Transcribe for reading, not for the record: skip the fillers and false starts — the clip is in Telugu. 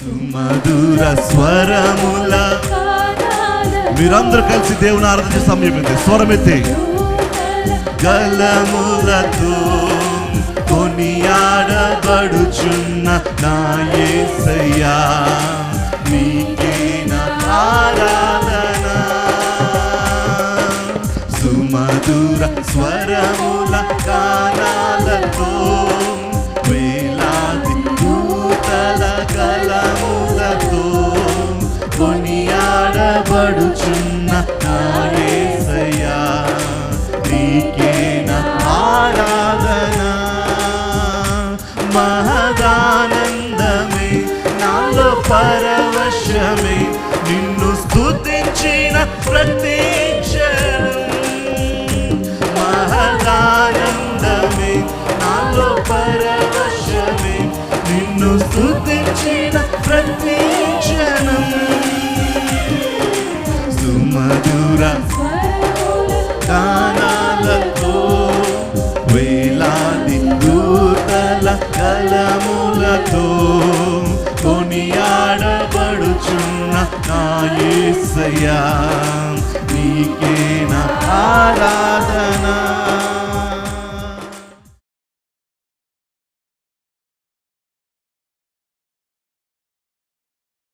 సుమధుర స్వరముల మీరందరూ కలిసి దేవుని ఆరాధించే సమయం ఇది. స్వరమెత్తి గలములతో కొనియాడబడుచున్న నా యేసయ్యా నీకే నా ఆరాధన. సుమధుర స్వరముల గానాలతో వేలాది దూతల గలములతో కొనియాడబడుచున్న నా యేసయ్యా నీకే నా ఆరాధన. మహదానందమే నాలో పరవశమే నిన్ను స్తుతించిన ప్రతి క్షణం. మహదానందమే నాలో పరవశమే నిన్ను స్తుతించిన ప్రతి క్షణం. సుమధుర గానాలతో వేలాది దూతల కలములతో కొనియాడబడుచున్న నా యేసయ్యా నీకే నా ఆరాధన.